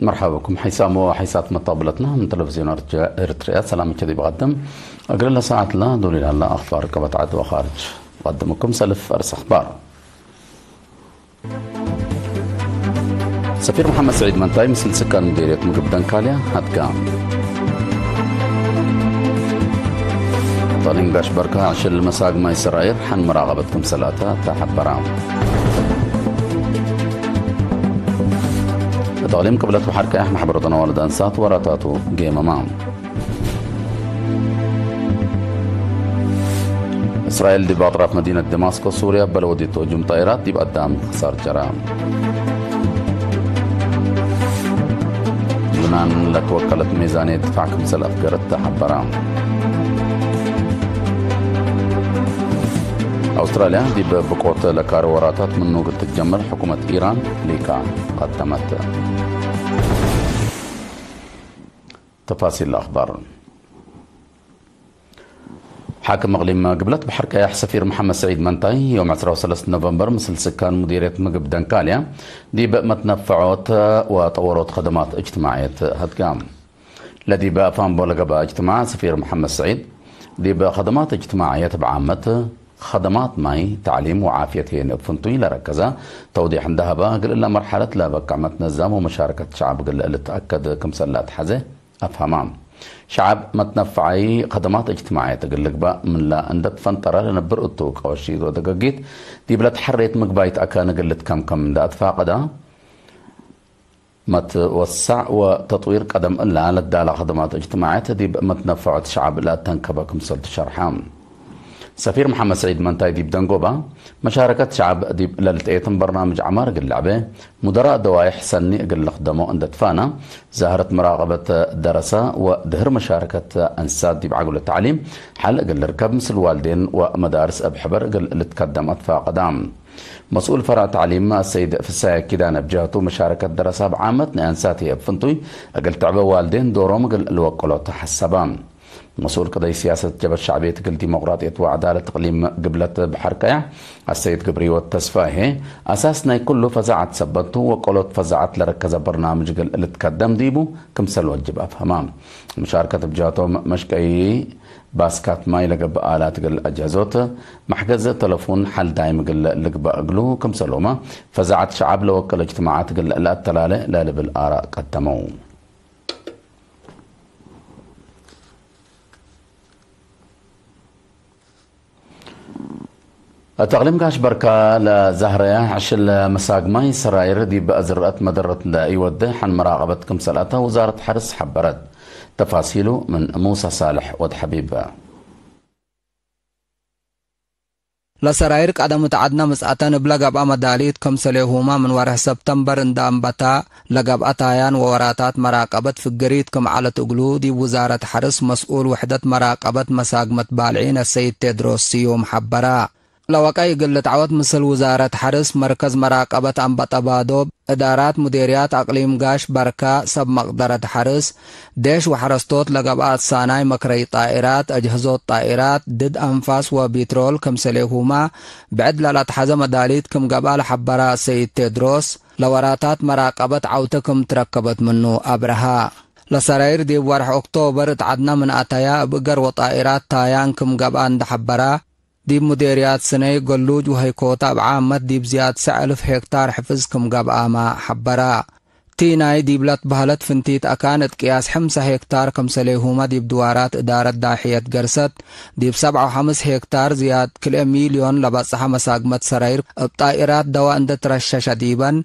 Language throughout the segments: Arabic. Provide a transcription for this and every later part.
مرحبا بكم حيسام وحيسات مطابلتنا من تلفزيون اريتريا. سلام كذي بقدم اقرا ساعة لا دولي هلا اخبار ركبت عد وخارج. بقدمكم سلف ارس اخبار. سفير محمد سعيد منتاي مثل سكان مديرية مقب دنكاليا هتقام طالين قاش بركة عشر المساق ما يسراير حن مراقبتكم سلاتا تحت برام تعليم قبلت بحركة احنا حبرتنا والد انسات وراتاتو جيم امام. اسرائيل دي باطرف مدينة دمشق سوريا بلودي هجوم طائرات دي بقدام خسارة جرام. لبنان لا توكلت ميزانية دفاع كمسل افكار التحبرام. أستراليا دي بقوة لكار وراتات من نوقت تتجمل حكومة إيران ليكا قدمت. تفاصيل الأخبار. حاكم مغليم قبلت بحركة يح سفير محمد سعيد منتاي يوم 13 نوفمبر مثل سكان مديرية مقب دنكاليا دي متنفعات وطورات خدمات اجتماعية هتقام. الذي بأفهم بولقبا اجتماع سفير محمد سعيد دي بخدمات اجتماعية بعامة خدمات ماي تعليم وعافيتين فنتوي لركزة توضيح ذهبا قل إلا مرحلة لا بقى متنظم ومشاركة شعب قل اللي تأكد كم سلات حزة أفهمام شعب متنفعي خدمات اجتماعية تقول لك بقى من لا عندك فنطرة لنبر الطوق أو الشيء ذو دقيقيت دي بلا تحريت مقبايت أكان قلت كم دا أتفاقدا متوسع وتطوير قدم إلا لدى خدمات اجتماعية دي متنفعت شعب لا تنكبا كم سلت شرحام. سفير محمد سعيد منتاي ديب دنقوبا مشاركة شعب ديب للتأيتم برنامج عمار قل لعبه مدراء دوايح سني قل خدمو عند دفانا زهرة مراقبة درسة ودهر مشاركة أنساد ديب عقل التعليم حل قل ركب مثل والدين ومدارس أبحبر قل اللي تقدمت فقدام. مسؤول فرع تعليم السيد فساي كدان بجهته مشاركة درسة بعامة أنساتي أبفنطوي قل تعبه والدين دورهم قل الوقلوت حسبام. مسؤول قضايا سياسة جبهة الشعبية تقل ديمقراطية وعدالة تقليم قبلة بحركة السيد قبري والتسفاهي أساسنا كله فزعت سبته وقلت فزعت لركز برنامج قل اللي تقدم ديبو كمسل وجب أفهمام. مشاركة بجهتهم مشكي باسكات ماي لقب آلات قل أجهزوت محجزة تلفون حل دايم قل لقب أقلو كمسلوما فزعت شعب لوكل اجتماعات قل لا التلالة لا بالآراء قدموا. تقليم قاش بركة لزهرة عشل مساق ماي سراير دي بأزرقت مدرة يود حن مراقبة كمسلاتها وزارة حرس حبرت. تفاصيله من موسى صالح ود حبيب. لسراير قدم تعدنا مسأتان بلغب مداليت كمسليهما من وره سبتمبر اندام بتا لغب أتايان ووراتات مراقبة فقريت كم على تقلو دي وزارة حرس مسؤول وحدة مراقبة مساق متبالعين السيد تيدروس سيوم حبرا. لوكاي قلت عوض مثل وزارة حرس مركز مراقبة أنبطة بادوب إدارات مديريات أقليم قاش بركة سب مقدرة حرس ديش وحرستوت لقبات صاناي مكري طائرات أجهزة طائرات ضد أنفاس وبيترول كم سليهما بعد لا تحزم مداليت كم قبال حبرا سيد تيدروس لوراتات مراقبة عوتكم تركبت منه أبرها. لسراير دي ورح أكتوبر تعدنا من أتايا بقر وطائرات تايان كم قبان دحبرا ديب مديريات سنة قلوج وهيكوتا بعامة ديب زياد 9,000 هكتار حفظ كم قاب آما حبرا. تيناي ديب لات بهلت فنتيت أكانت قياس 5 هكتار كم سليهما ديب دوارات إدارة داحية قرست ديب 7.5 هكتار زياد كل مليون لبصحة مساقمة سراير بطائرات دواء اندت رشاشة ديبا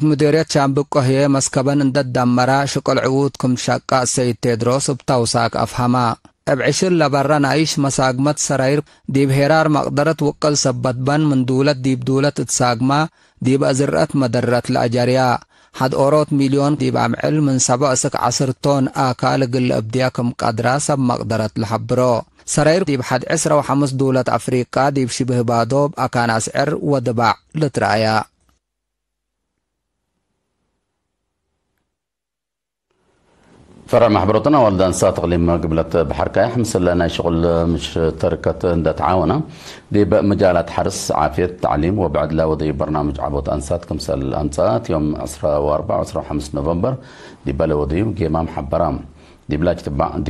مديريات شامبكو هي مسكبا اندت دمرا شكل عود كم شاقا السيد تيدروس بتوساك أفهما. أبعشر لبرا نعيش مساقمة سراير ديب هرار مقدرة وقل سبتبان من دولة ديب دولة تساقما ديب أزرقت مدرات الأجاريا حد أوروت مليون ديب عمعل من 17 طن آكال قل أبدياكم قدرا سب مقدرة لحبرو. سراير ديب حد 15 دولة أفريقيا ديب شبه بادوب أكان أسعر ودبع لترايا. فرع محبرتنا والدان سات اقليم قبلت بحر كايح مسلنا شغل مش تركت عند تعاونه دي مجالات حرس عافيه تعليم وبعد لا وضي برنامج عبوت انسات كمسل انسات يوم 14 و 5 نوفمبر دي بلا وضي جيما محبرام دي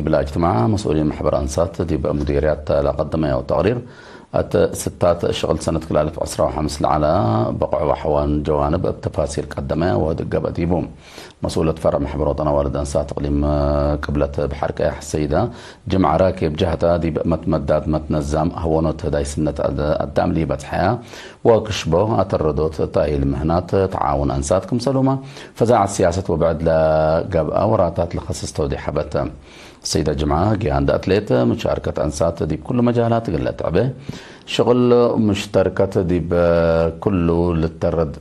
بلا اجتماع مسؤولين محبر انسات دي مديريات لا قدمه وتقرير ستات شغل سنة كل 2015 على بقع وحوان جوانب بتفاصيل قدمه ودقة ديبوم مسؤولة فرع محبر وطن والد أنسات تقليم قبلة بحركة السيدة جمع راكب جهتها دي متمدات متنظم هونت داي سنة الدعم لي بتحياة وكشبه أتردوت تأهيل المهنات تعاون أنساتكم سلومة فزاع السياسة وبعد لقاب أوراتات لخصص توضيح حبتها السيدة جمعة جيان أتليت مشاركة أنسات دي بكل مجالات قلت عبه شغل مشتركات دي بكله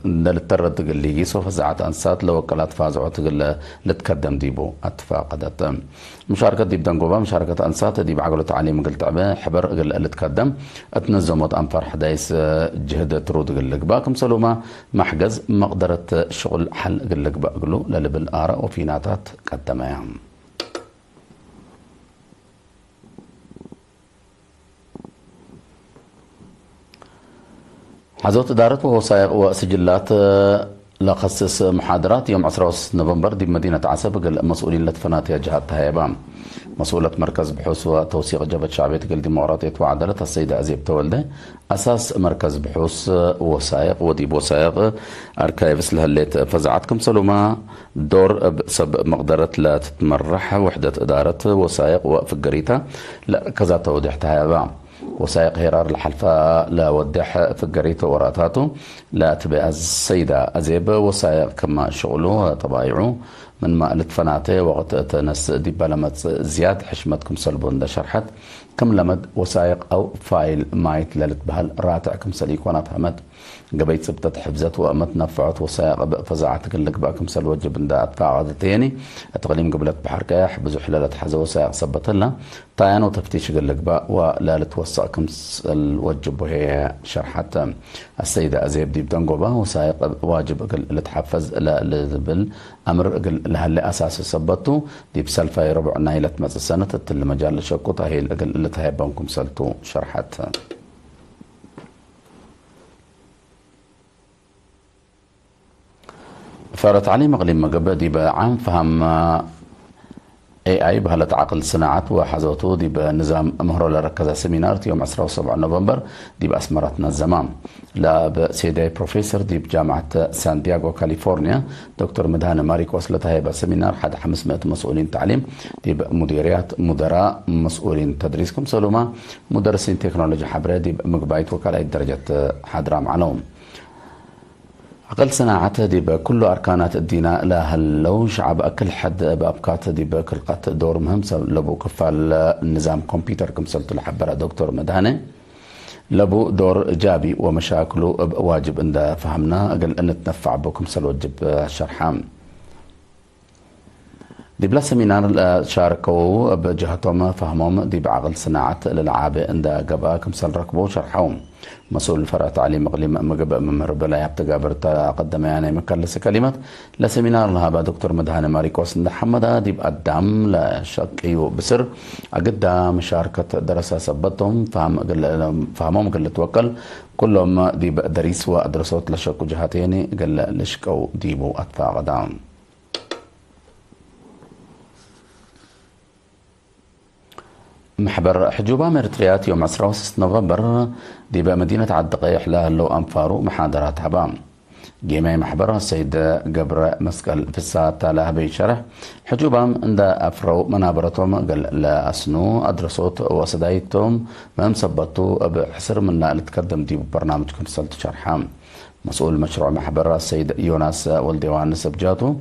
للترد اللي سوف زعت أنسات لو وكالات فازعوا تقل لتقدم ديبو اتفاقدت مشاركة دي بدنقوبة مشاركة أنسات دي بعقل تعليم قلت عبه حبر قل لتقدم اتنزمت أنفر حدايس جهد ترود قل باكم سلومة محجز مقدرة شغل حل قل باقلو للبل آراء وفيناتات قدمها حزوت إدارة ووثائق وسجلات لخصص محاضرات يوم 10 نوفمبر دي بمدينة عسب مسؤولين لتفناتها جهات هيبان مسؤولة مركز بحوث وتوثيق جبهة شعبية الديمقراطية وعدالة السيدة أزيب تولده أساس مركز بحوث ووثائق وديب وثائق أركايفس لهالليت فزعتكم سلوما دور بسب مقدرة لا تتمرح وحدة إدارة وثائق وفقريتها لا كذا توضيح هيبان وثائق هرار الحلفة لا ودح فقريته وراتاته لا تبقى السيدة أزيب وثائق كما شغله طبايعه من ما لتفناته وقت تنس دي بلمت زياد حشمتكم سلبون ده شرحت كم لمد وثائق أو فايل مايت لالت بهال راتعكم سليك وانا فهمت قبيت سبتت حفزت وأمت نفعت وثائق فزعتك لك باكم سل وجب دا أتفاعد تاني التقليم قبلت بحر كايح بزو حلالة حزة وثائق سبت لنا طيان وتفتيش قلك با ولا لتوثقكم الوجب وهي شرحت السيدة أزيب دي بدنقوبة وثائق واجب لتحفز بالأمر لهاللي أساس سبتو دي بسلفة ربع نايلة مس السنة تتل مجال شقوطة هي اللي تهيبانكم سلتو شرحت فرتعليم مغلي مقبة دي بعام فهم AI بهلت عقل صناعات وحزوتو دي بنظام مهرو لركزة سيمينار يوم 17 نوفمبر دي بأسمرتنا الزمان لا بسيدي بروفيسور دي بجامعة سان دياغو كاليفورنيا دكتور مدهان ماريك وصلتها هي بسيمينار حد 500 مسؤولين تعليم دي مديريات مدراء مسؤولين تدريسكم سلوما مدرسين تكنولوجيا حبرة دي مقبايت وكالة درجة حضرام علوم أقل صناعات دي بكل أركانات الدين لا هلو شعب أكل حد بأبكات دي بكل قط دور مهم لبو كفال النظام كمبيوتر كمسلت الحبرة دكتور مدهاني لبو دور إيجابي ومشاكله واجب إن فهمنا أقل أن نتنفع بكم سل وجب الشرحام دي بلا سمينار شاركوا بجهتهم فهمهم دي بعقل صناعة للعابة عند قبا كمسل ركبوا شرحهم مسؤول الفرع تعليم اقليم مقبا ممر بلا يبتقابر تقدم يعني مكلس كلمات لسمينار لها دكتور مدهان ماريكوس محمد دي بقدام لشقي وبسر قدام مشاركة دراسة سبتهم فهمهم قل توكل كلهم دي دريس وادرسوت لشقو جهاتين قل لشقو ديبو اتفا غدام محبر حجوبة مرتريات يوم 10 نوفمبر دي بمدينة عدقيح لها اللو أنفارو محاضرات هبام جيمي محبر السيد قبر مسكال في الساعة لها بيشرح حجوبة عند أفرو منابرتهم قال لا أسنو أدرسوت وصدايتهم ما مسبطوا بحسر من لتقدم دي برنامجكم سلط شرحام مسؤول مشروع محبر السيد يوناس والديوان سبجاتو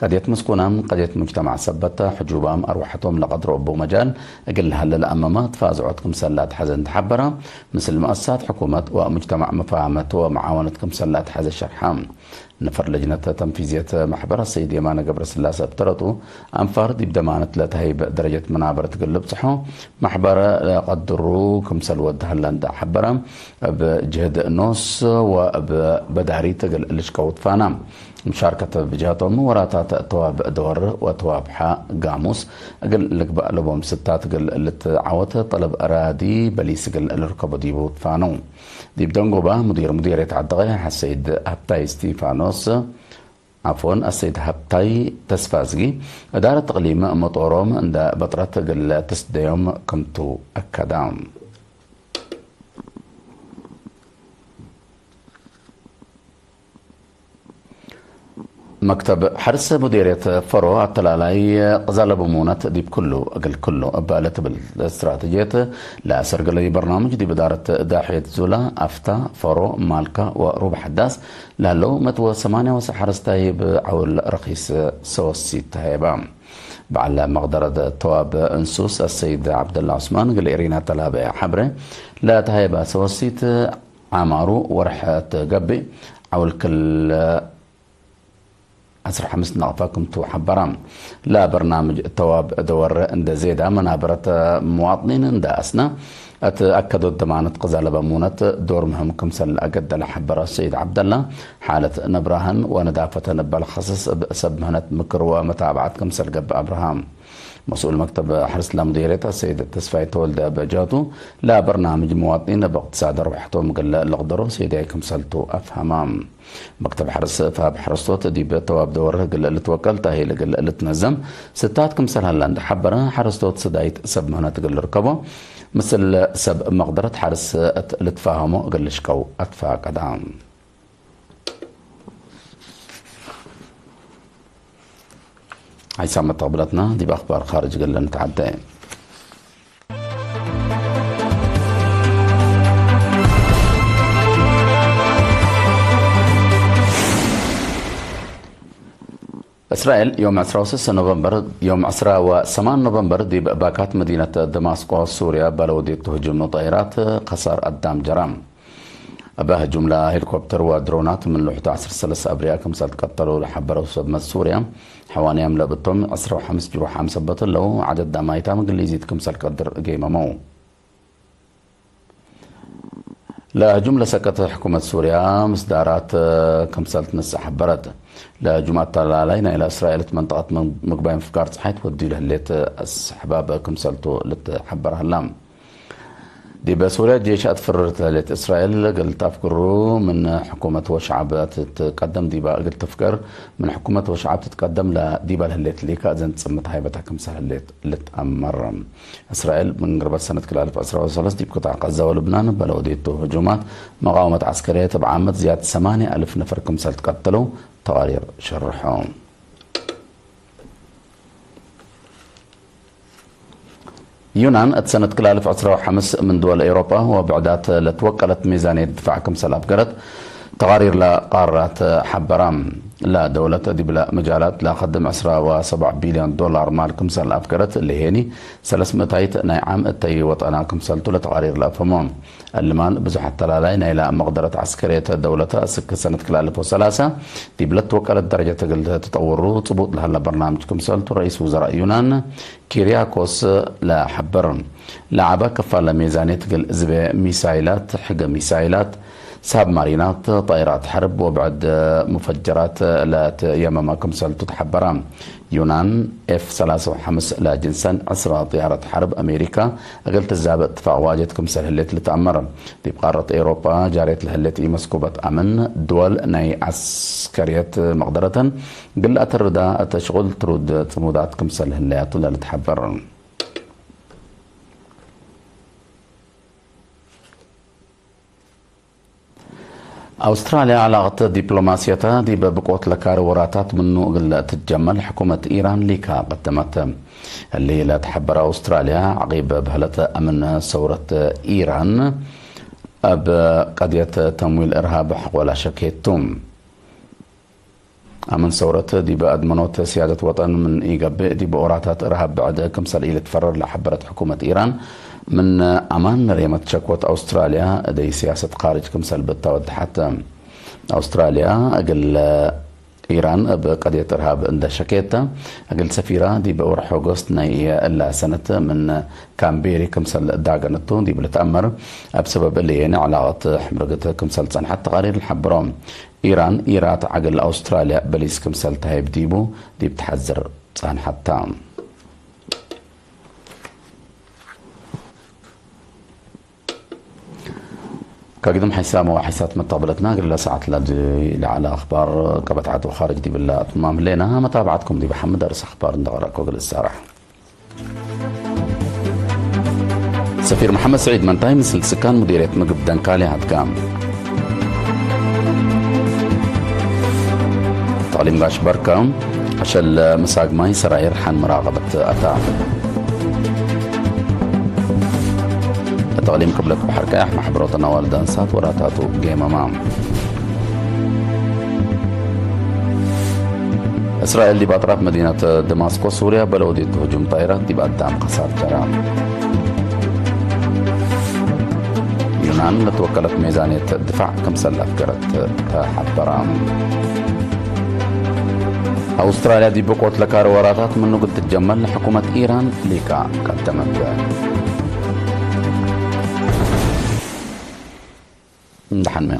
قضية مسكونام قضية مجتمع سبتة حجوبام أروحتهم لقدر أبو مجال أقل هل الأمامات فازعتكم سلات حزن تحبرة مثل مؤسسات حكومة ومجتمع مفاهمة ومعاونتكم سلات حزن شرحام نفر لجنة تنفيذية محبرة السيد يمان قبر سلاسة ابترطوا أنفار دي بدمانة لا تهيب درجة منابرة تقلب صحو محبرة قدروا كمسل ود هلند حبرة بجهد نوس وبداري تقل لشكوت فانام مشاركة بجهاتهم وراتات تواب دور وتواب حاء قاموس قل لك بقى لبهم ستات قل اللي تعوت طلب أرادي بليس قل الركب ديبو فانو ديب دنقوبة مديرية عدغي السيد هبتاي ستيفانوس عفوا السيد هبتاي تسفازجي إدارة تقليم مطورهم عند بطرة قل تسديهم كمتو أكدام. مكتب حرس مديرية فرو التلالاي قزال بمونة ديب كله أقل كله أبالت بالاستراتيجية لا سرقلي برنامج دي بدارة داحية زولا أفتا فرو مالكا وروب حداس لهلو متوى 8 حرس تايب عول رخيص سوسي تايبا بعد مقدرة تواب انسوس السيد عبد الله عثمان قال إيرينا تلابة حبرة لا تايبا سوسيت عمارو ورحة قبي عول كل 15 نقفاكم تو حبرام لا برنامج تواب دور عند زيدا منابرة مواطنين عند أسنا أتأكدوا الضمانة قزالة بمونة دور مهم كمسل أقد لحبر السيد عبد الله حالة نبرهن وندافة بالخصص بسبب مهنة مكر ومتابعة كمسل قب أبراهام مسؤول مكتب حرس المديرية السيد التسفاي تولد بجاتو لا برنامج مواطنين باقتصاد روحتهم قل لقدروا سيدي كمسلتو أفهمام مكتب حرس فاب حرصوت دي بتواب دوره قل اللي توكلتها هي قل اللي تنزم ستات كمسل هلاند حبرا حرصوت صدايت سب مهنة قل ركبه مثل سب مقدرة حرس اللي تفاهموا قل شكو أتفا قدام. هاي سامة طابلتنا دي بأخبار خارج قل نتعدى. إسرائيل يوم 10 نوفمبر يوم 8 نوفمبر دي باكات مدينة دمشق سوريا بلودي تهجم طائرات قصر الدام جرام أباه جملة هليكوبتر ودرونات من لوحة 10 أبرياء كمسال تقتلوا لحبروا سبمت سوريا حواني أملا بطم 15 جروح مسبط له عدد دمايتا مقل يزيد كمسال قدر قيمة مو لا جملة سكت حكومة سوريا مصدارات كمسال تنسى حبرت لا جمعة تلالينا إلى إسرائيل منطقة مقباين فكار صحيت ودي له الليت أحباب كمسالتو لتحبرها اللام دي بسوريا جيش أتفررت ليت إسرائيل قلت أفكروا من حكومة وشعب تتقدم دي بقى قلت أفكر من حكومة وشعب تتقدم لا دي بقى الليت ليكا إذن تسمت هايبتها كمسال الليت لتأمر إسرائيل من قرب سنة كل 1913 دي بقطع غزة ولبنان بلوديتو هجومات مقاومة عسكرية تبعامت زيادة 8000 نفر كمسال تقتلوا تقارير شرحهم. يونان اتسنت كل 1905 من دول أوروبا وبعدات لتوكلت ميزانية دفاع كمسال أفقرت تقارير لقارات حبرام لا دولة دي بلا مجالات لا خدم 7 بليون دولار مال كمسال أفقرت اللي هيني 300 نعم التي وطنا كمسالتو لتقارير لأفهمون المال بزحة تلالين إلى مقدرة عسكرية دولة سك سنة كل 2003 دي بلا توكلت درجة تطور تبوط لها برنامج كمسالتو رئيس وزراء يونان كيرياكوس لا حبرن لعبا كفالة ميزانية قل زبي ميسايلات حق ميسايلات ساب مارينات طائرات حرب وبعد مفجرات لا يمما كمسال تتحبران يونان F-35 لا جنسا 10 طيارة حرب أمريكا قلت الزاب اتفاق واجد كمسال هلت لتأمر دي بقارة أوروبا جاريت لهلت مسكوبة أمن دول ناي عسكرية مقدرة قل أتردا تشغل ترود تمودات كمسال هلات لتحبرن أستراليا علاقة دبلوماسيتها دي بقوة لكار وراتات منو قل تتجمل حكومة إيران ليكا قدمت اللي لا تحبر أستراليا عقيب بهلة أمن ثورة إيران بقضية تمويل إرهاب ولا شكيتم أمن ثورة دي بأدمنوت سيادة وطن من إيجاب دي بوراتات إرهاب بعد كم سنة تفرر لحبرت حكومة إيران من أمان ريمة شكوة أستراليا دي سياسة خارج كمسال بالتوضح حتى أستراليا أقل إيران بقضية إرهاب عند شكيتا أقل سفيرة دي بأورح أغسطس ناي إلا سنة من كامبيري كمسال داغنتو دي بلتأمر بسبب اللي يعني علاقة حمرقة كمسال صنحة تقارير الحبرام إيران إيرات عقل أستراليا بليس كمسال تهيب ديبو دي بتحذر صان حتى كقدم حسام وحسات متقبلتنا قبل ساعة على أخبار قبطعات وخارج دي بالله تمام لنا متابعتكم دي بحمد أرس أخبار ندغرق وقل السارح سفير محمد سعيد منتاي مثل سكان مديرية مقب دنكالي هدقام تعليم باش بركة عشان مساق ماي سراير حان مراقبة أتا تعليم قبلك بحركة محبرات النوال دانسات وراتاتو جيم أمام إسرائيل دي بأطراف مدينة دمشق سوريا بلودي هجوم طائرات دي بقدام قصار جرام يونان توكلت ميزانية الدفاع كمسل أفكرت حبرام أستراليا دي بقوة لكار وراتات منه قد تتجمل لحكومة إيران ليكا قدمت نحن